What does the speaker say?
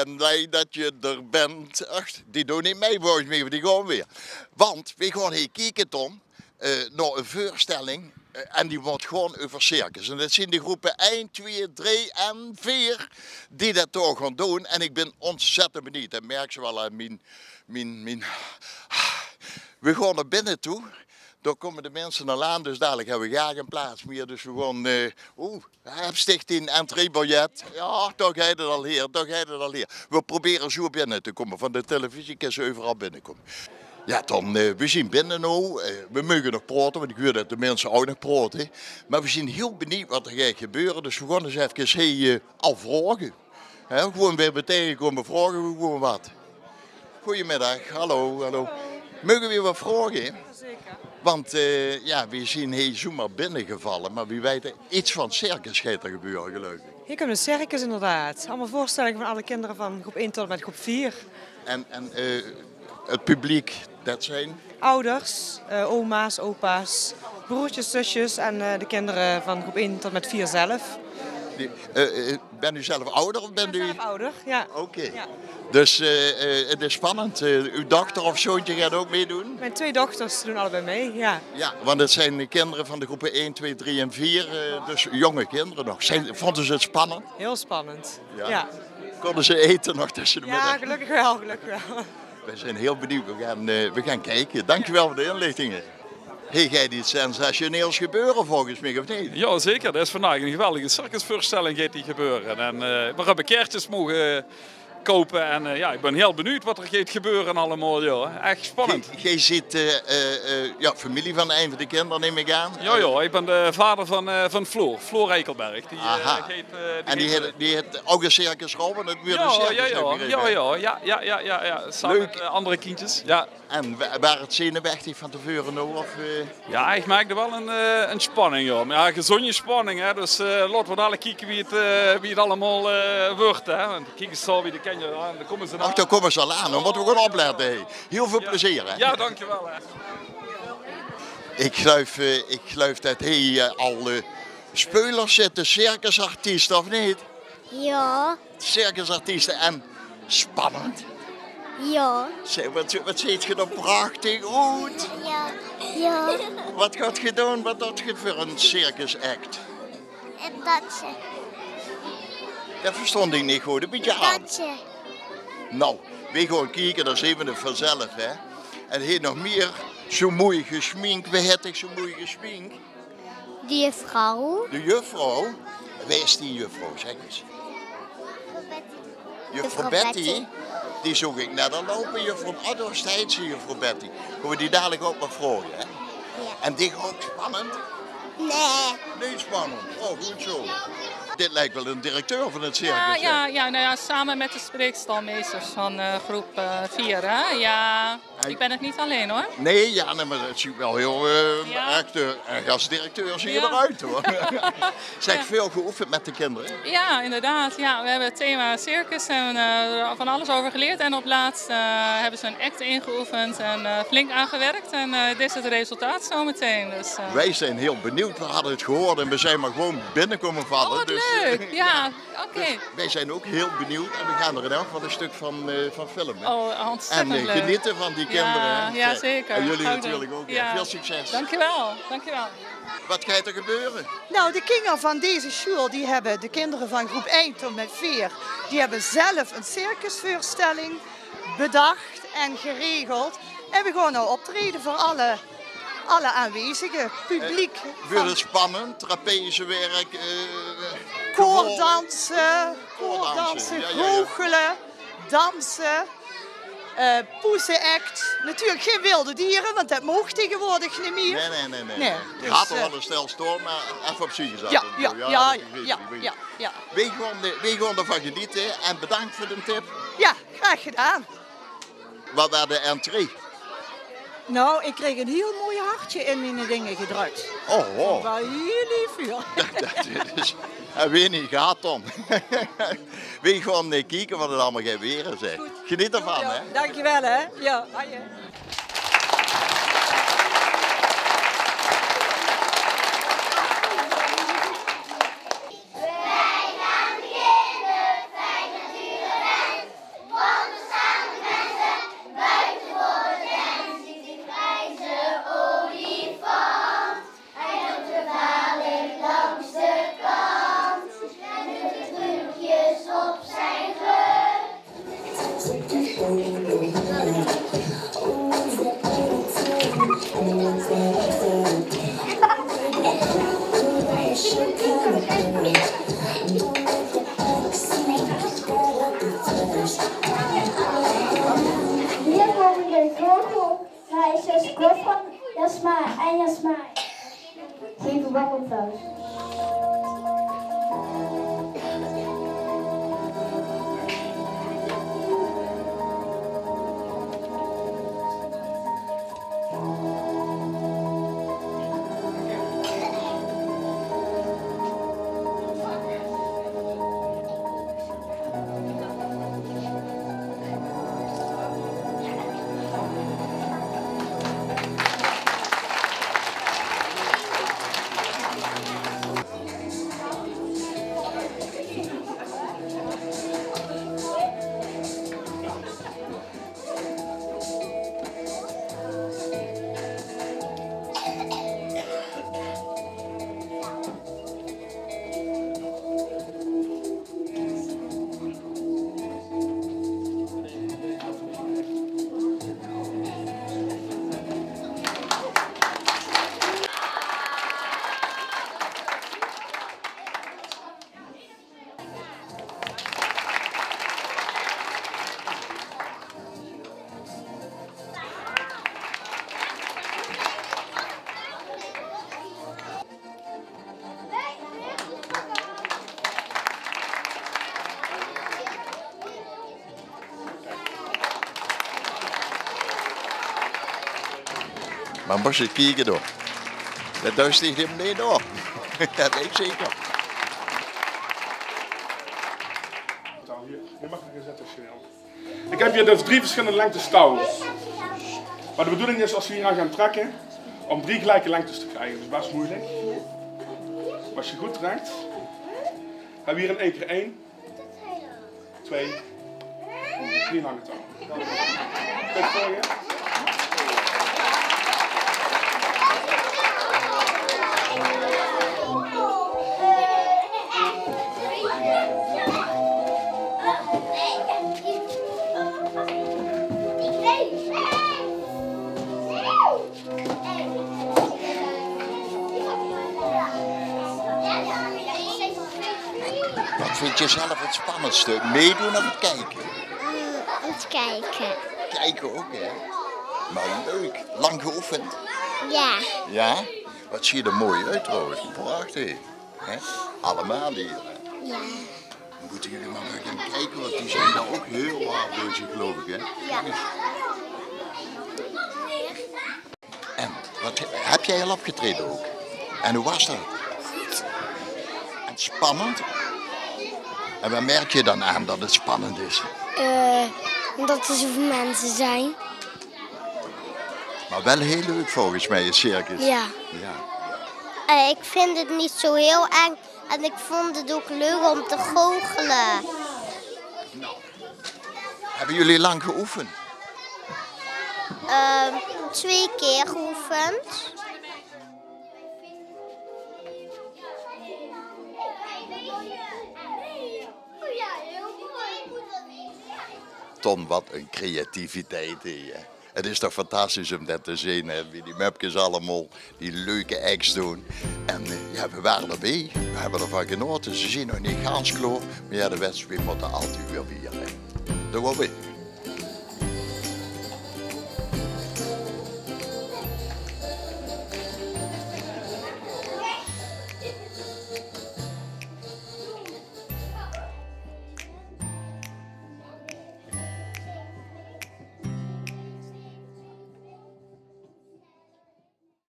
ben blij dat je er bent. Ach, die doen niet mee volgens mij, die gaan weer. Want we gaan hier kijken, Tom, naar een voorstelling. En die wordt gewoon over circus. En dat zijn de groepen 1, 2, 3 en 4 die dat toch gaan doen. En ik ben ontzettend benieuwd. Dat merk je wel aan mijn... We gaan naar binnen toe. Daar komen de mensen al aan, dus dadelijk hebben we graag een plaats meer. Dus we gaan, Stichting entreebiljet. Ja, toch ga je er al hier, toch ga je er al hier. We proberen zo binnen te komen. Van de televisie kan ze overal binnenkomen. Ja, dan, we zien binnen nu. We mogen nog praten, want ik weet dat de mensen ook nog praten. Maar we zijn heel benieuwd wat er gaat gebeuren. Dus we gaan eens even al vragen. Gewoon weer meteen komen vragen, gewoon wat. Goedemiddag, hallo, hallo. Mogen we wat vragen? Zeker. Want we zien hier zomaar binnengevallen, maar wie weet iets van circus gaat er gebeuren, geloof ik. Hier komt een circus inderdaad. Allemaal voorstellingen van alle kinderen van groep 1 tot en met groep 4. En het publiek, dat zijn? Ouders, oma's, opa's, broertjes, zusjes en de kinderen van groep 1 tot met 4 zelf. Ben u zelf ouder of bent u? Zelf ouder, ja. Oké. Ja. Dus het is spannend. Uw dochter of zoontje gaat ook meedoen? Mijn 2 dochters doen allebei mee, ja. Ja, want het zijn de kinderen van de groepen 1, 2, 3 en 4. Dus jonge kinderen nog. Vonden ze het spannend? Heel spannend. Ja. Ja, konden ze eten nog tussen de middag? ja gelukkig wel, gelukkig wel. We zijn heel benieuwd. We gaan kijken. Dankjewel voor de inlichtingen. Hey, gaat iets sensationeels gebeuren volgens mij, of niet? Ja, zeker. Dat is vandaag een geweldige circusvoorstelling gaat die gebeuren. En we hebben kaartjes mogen kopen en ik ben heel benieuwd wat er gaat gebeuren allemaal. Ja. Echt spannend. Jij ziet familie van een van de kinderen, neem ik aan? Ja, ik ben de vader van Floor, Floor Eikelberg. Die heeft ook een circusrol, want het weer een circus. Ja. Samen met andere kindjes. Ja. En waar het zenuwachtig van tevoren nog? Of? Ja, ik merkte wel een spanning, ja. Maar ja, gezonde spanning, hè. Dus laten we dadelijk kijken wie het allemaal wordt, hè. Want kijk eens zo wie de ken je aan, daar komen ze aan. Ach, daar komen ze al aan, dan moeten we gewoon opletten. Hey. Heel veel plezier, hè. Ja, dankjewel, hè. Ik geloof dat hij al spelers zitten, circusartiesten, of niet? Ja. Circusartiesten en spannend. Ja. Wat ziet je er prachtig uit? Ja. Ja. Wat gaat je doen? Wat doet je voor een circus act? En dansen. Dat verstond ik niet goed. Een beetje aan. Dansen. Nou, we gaan kijken, dan zien we het vanzelf, hè. En hij nog meer zo mooi gesminkt. Wie heeft zich zo mooi gesminkt? Die juffrouw. De juffrouw? Wie is die juffrouw, zeg eens? Juffrouw Betty? Die zoek ik net al lopen, juffrouw Addersteidse juffrouw Betty. Gaan we die dadelijk ook nog vragen, hè? Ja. En die ook spannend? Nee. Niet spannend. Oh, goed zo. Dit lijkt wel een directeur van het circus. Ja, samen met de spreekstalmeesters van groep 4. Hè? Ja, ik ben het niet alleen hoor. Nee, maar het ziet wel heel echt een gastdirecteur zie je eruit hoor. Zeg, veel geoefend met de kinderen? Ja, inderdaad. Ja, we hebben het thema circus en van alles over geleerd. En op laatst hebben ze een act ingeoefend en flink aangewerkt. En dit is het resultaat zometeen. Dus, Wij zijn heel benieuwd, we hadden het gehoord en we zijn maar gewoon binnenkomen vallen. Oh, wat dus, leuk! Ja, oké. Dus wij zijn ook heel benieuwd en we gaan er in elk geval een stuk van filmen. Oh, ontzettend en leuk. Genieten van die kinderen. Ja, zeker. En jullie natuurlijk ook. Ja. Veel succes. Dankjewel, dankjewel. Wat gaat er gebeuren? Nou, de kinderen van deze school, die hebben de kinderen van groep 1 tot met 4, die hebben zelf een circusvoorstelling bedacht en geregeld. En we gaan nou optreden voor alle aanwezigen, publiek. Wordt het spannend? Trapezewerk? Koordansen, Ja. goochelen, dansen, poesenact. Natuurlijk geen wilde dieren, want dat mag tegenwoordig niet meer. Nee. Dus, Gaat er wel een stel storm, maar even op zich zetten. Ja. Wij gaan ervan genieten en bedankt voor de tip. Ja, graag gedaan. Wat was de entree? Nou, ik kreeg een heel mooi hartje in mijn dingen gedrukt. Oh. Waar jullie vuur. En wie niet gaat dan. We gaan kijken wat het allemaal gaat weer zeg. Geniet ervan, Ja, hè. dankjewel, hè. Ja, En Jasmijn. Geef een warm applaus. Maar moest je kijken door. Dat duist tegen hem niet door. Dat weet ik zeker. Je mag er zetten, snel. Ik heb hier dus 3 verschillende lengtes touw. Maar de bedoeling is als we hier aan gaan trekken, om 3 gelijke lengtes te krijgen. Dat is best moeilijk. Maar als je goed trekt, hebben we hier in één keer 1, 2, 3 lange touw. Kijk voor je. Wat vind je zelf het spannendste? Meedoen of het kijken? Het kijken. Kijken ook, hè? Maar leuk. Lang geoefend? Ja. Ja? Wat zie je er mooi uit trouwens. Prachtig. Hè? Allemaal hier. Ja. Moeten jullie maar gaan kijken, want die zijn daar ook heel hard bezig, geloof ik, hè? Ja. En wat heb jij al opgetreden ook? En hoe was dat? Goed. En spannend? En waar merk je dan aan dat het spannend is? Omdat er zoveel mensen zijn. Maar wel heel leuk volgens mij, een circus. Ja. Ja. Ik vind het niet zo heel eng. En ik vond het ook leuk om te goochelen. Hebben jullie lang geoefend? 2 keer geoefend. Ton, wat een creativiteit hier. Het is toch fantastisch om dat te zien, hè? Wie die mupjes allemaal die leuke acts doen. En ja, we waren erbij, we hebben ervan genoten. Ze zien nog niet gaans klaar, maar ja, de wedstrijd moet er altijd weer vieren. Dat was het.